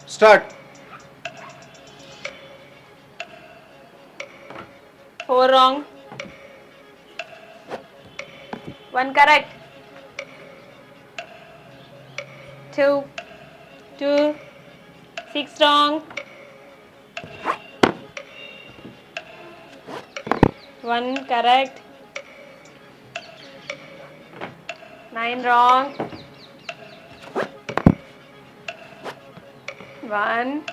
Start. 4 wrong. 1 correct. 2. 2. 6 wrong. 1 correct. 9 wrong. 1.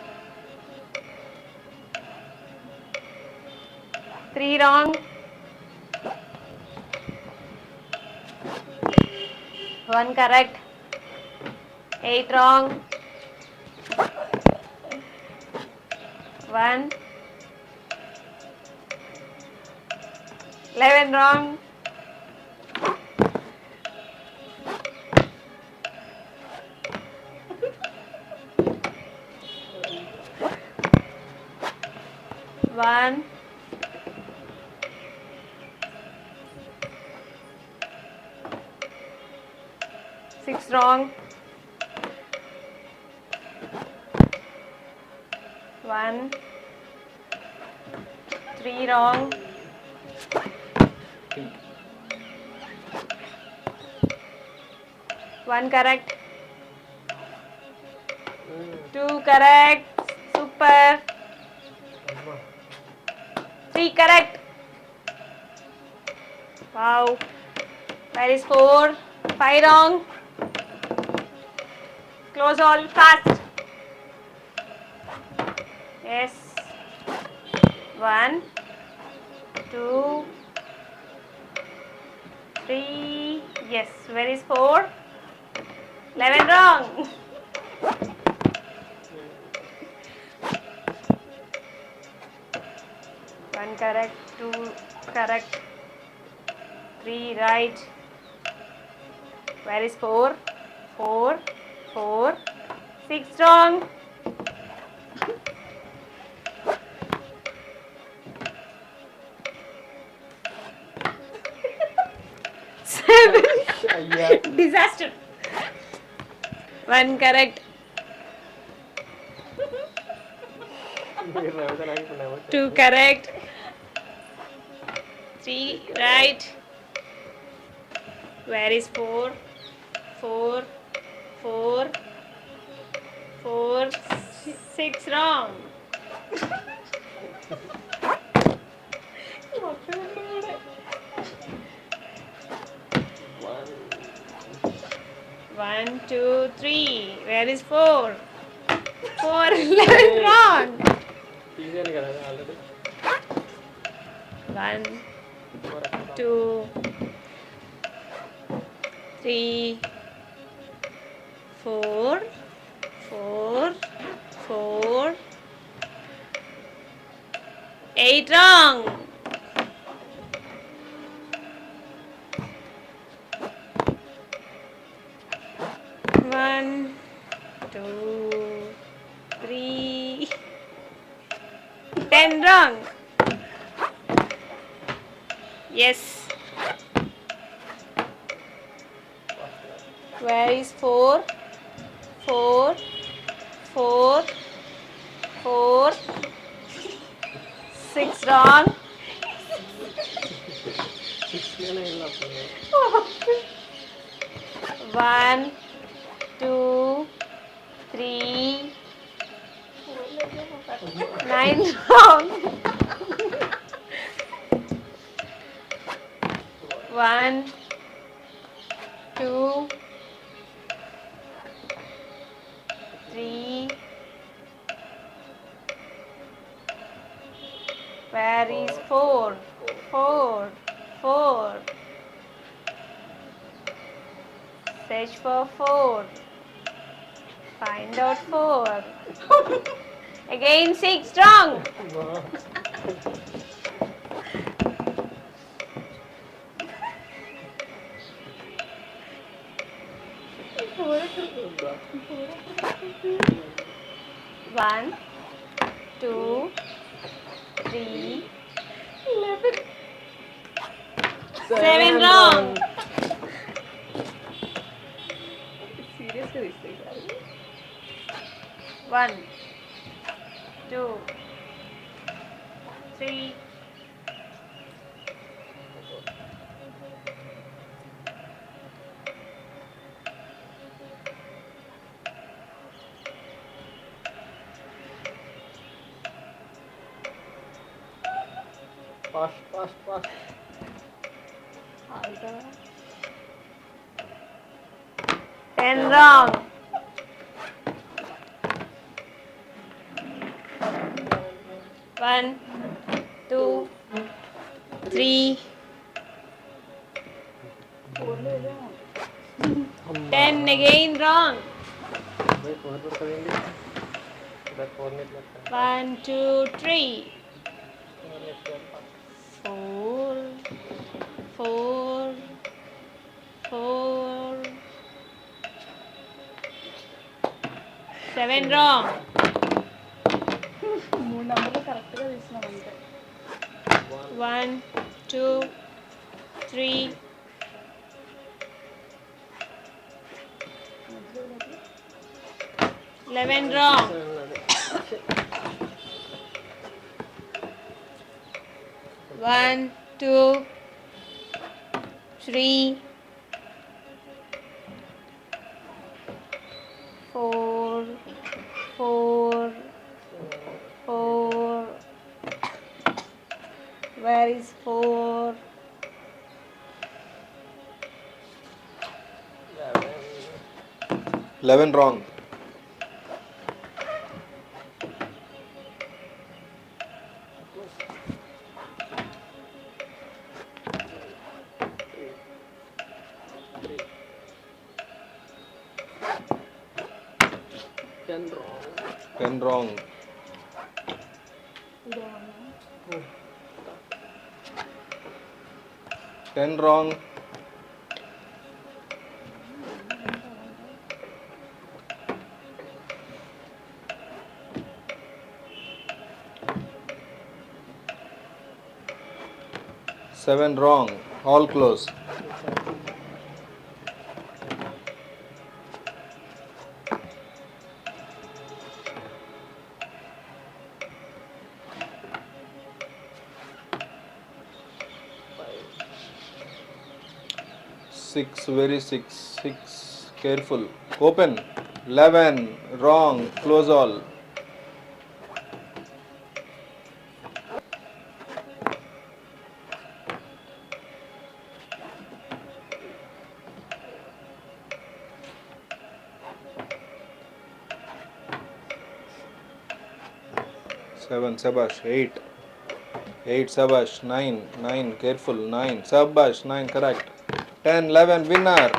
3 wrong. 1 correct. 8 wrong. 1. 11 wrong. 1. 6 wrong. 1. 3 wrong. 1 correct. 2 correct. Super. 3 correct. Wow. Where is 4? 5 wrong. Close all fast. Yes. 1, 2, 3. Yes. Where is 4? 11 wrong. 1 correct. 2 correct. 3 right. Where is 4? 4, 4, 6 wrong. 7. Disaster. 1 correct. 2 correct. 3 right. Where is 4? 4, 4, 4, 6 wrong. 1, 2, 3. Where is 4? 4, 11 wrong. 1, 2, 3, 4, 4, 4, 8 wrong. 1, 2, 3, 10 wrong. Yes. Where is 4? 4, 4, 4, 6 wrong. 1, 2, 3, 9 wrong. 1, 2, 3. Where is 4? 4, 4. Search for 4. Find out 4. Again 6 wrong. One, 2, 3, 11, 7 wrong. Seriously, this thing. 1, 2, 3, Fast. 10 wrong. 1, 2, 3, 10 again wrong. 1, 2, 3, 4, 4, 4, 7 wrong. 1, 2, 3, 11 wrong. 1, 2, 3, 4, 4, 4. Where is 4? 11 wrong. 10 wrong. 10 wrong. 7 wrong. All close. 6, very 6. Careful. Open. 11 wrong. Close all. 7, Sabash. 8. 8, Sabash. 9. Careful. 9. Sabash. 9, correct. 10, 11, winner.